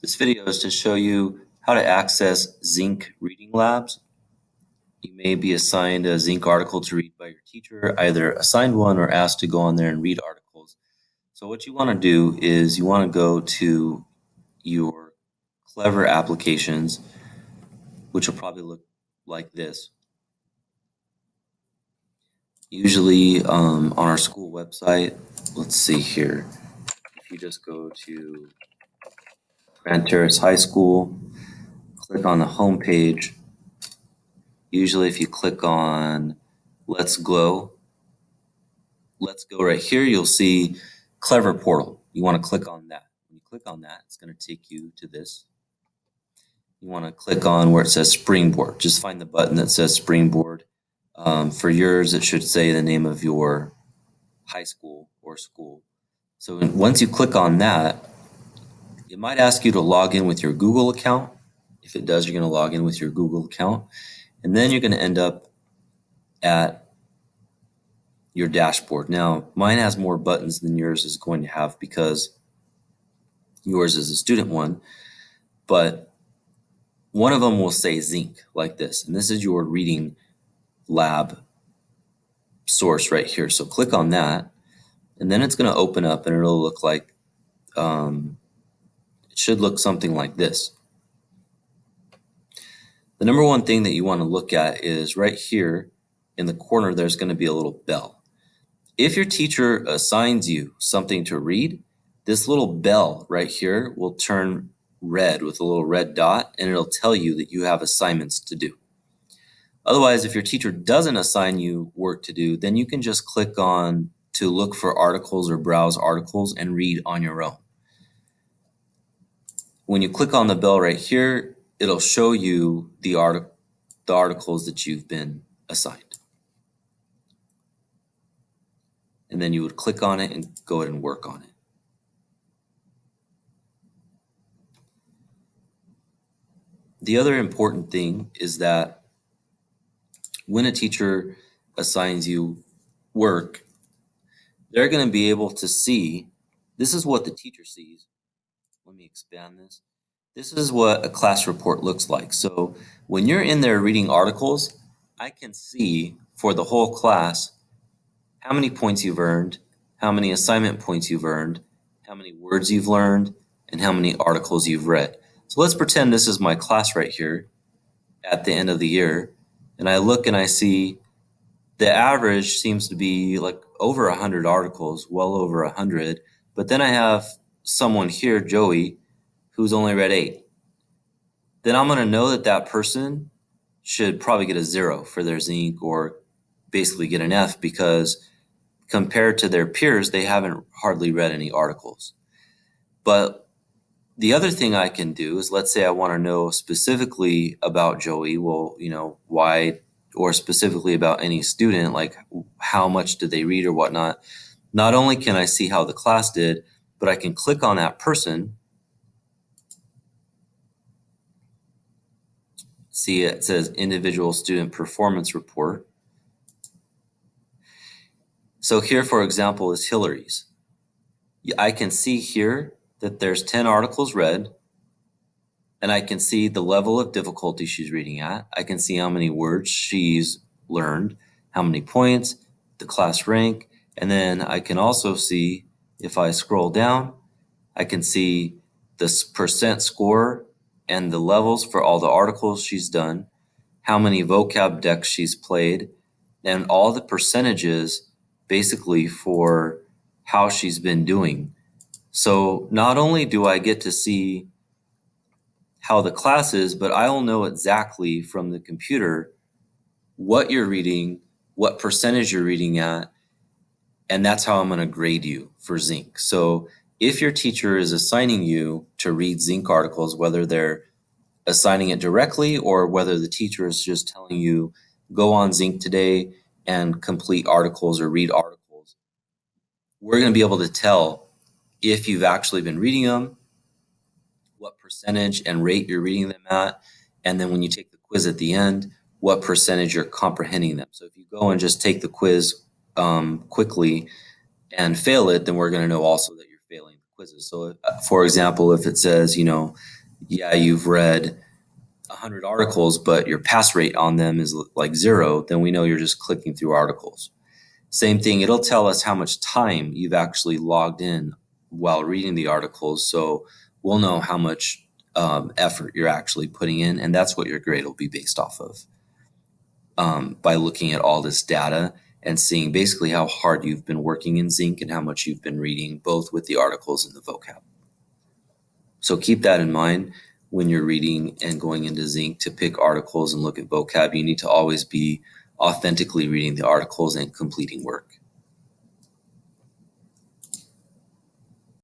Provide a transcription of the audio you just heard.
This video is to show you how to access ZINC reading labs. You may be assigned a ZINC article to read by your teacher, either assigned one or asked to go on there and read articles. So what you want to do is you want to go to your Clever applications, which will probably look like this. Usually on our school website, let's see here, if you just go to Grand Terrace High School, click on the home page. Usually if you click on Let's Go right here, you'll see Clever Portal. You want to click on that. When you click on that, it's going to take you to this. You want to click on where it says Springboard. Just find the button that says Springboard. For yours, it should say the name of your high school or school. So once you click on that, it might ask you to log in with your Google account. If it does, you're going to log in with your Google account. And then you're going to end up at your dashboard. Now, mine has more buttons than yours is going to have because yours is a student one, but one of them will say ZINC like this, and this is your reading lab source right here. So click on that, and then it's going to open up and it'll look like, it should look something like this. The number one thing that you want to look at is right here in the corner, there's going to be a little bell. If your teacher assigns you something to read, this little bell right here will turn red with a little red dot, and it'll tell you that you have assignments to do. Otherwise, if your teacher doesn't assign you work to do, then you can just click on to look for articles or browse articles and read on your own. When you click on the bell right here, it'll show you the articles that you've been assigned. And then you would click on it and go ahead and work on it. The other important thing is that when a teacher assigns you work, they're going to be able to see, this is what the teacher sees. Let me expand this. This is what a class report looks like. So when you're in there reading articles, I can see for the whole class how many points you've earned, how many assignment points you've earned, how many words you've learned, and how many articles you've read. So let's pretend this is my class right here at the end of the year, and I look and I see the average seems to be like over 100 articles, well over 100, but then I have someone here, Joey, who's only read 8. Then I'm going to know that that person should probably get a 0 for their ZINC or basically get an F because compared to their peers, they haven't hardly read any articles. But the other thing I can do is, let's say I want to know specifically about Joey, well, why, or specifically about any student, like how much did they read or whatnot. Not only can I see how the class did, but I can click on that person. See, it says individual student performance report. So here, for example, is Hillary's. I can see here that there's 10 articles read, and I can see the level of difficulty she's reading at. I can see how many words she's learned, how many points, the class rank, and then I can also see, if I scroll down, I can see the percent score and the levels for all the articles she's done, how many vocab decks she's played, and all the percentages basically for how she's been doing. So not only do I get to see how the class is, but I'll know exactly from the computer what you're reading, what percentage you're reading at, and that's how I'm going to grade you for ZINC. So if your teacher is assigning you to read ZINC articles, whether they're assigning it directly or whether the teacher is just telling you, go on ZINC today and complete articles or read articles, we're going to be able to tell if you've actually been reading them, what percentage and rate you're reading them at, and then when you take the quiz at the end, what percentage you're comprehending them. So if you go and just take the quiz quickly and fail it, then we're going to know also that you're failing the quizzes. So, for example, if it says, yeah, you've read 100 articles, but your pass rate on them is like 0, then we know you're just clicking through articles. Same thing, it'll tell us how much time you've actually logged in while reading the articles. So we'll know how much effort you're actually putting in, and that's what your grade will be based off of, by looking at all this data and seeing basically how hard you've been working in ZINC and how much you've been reading, both with the articles and the vocab. So keep that in mind when you're reading and going into ZINC to pick articles and look at vocab. You need to always be authentically reading the articles and completing work.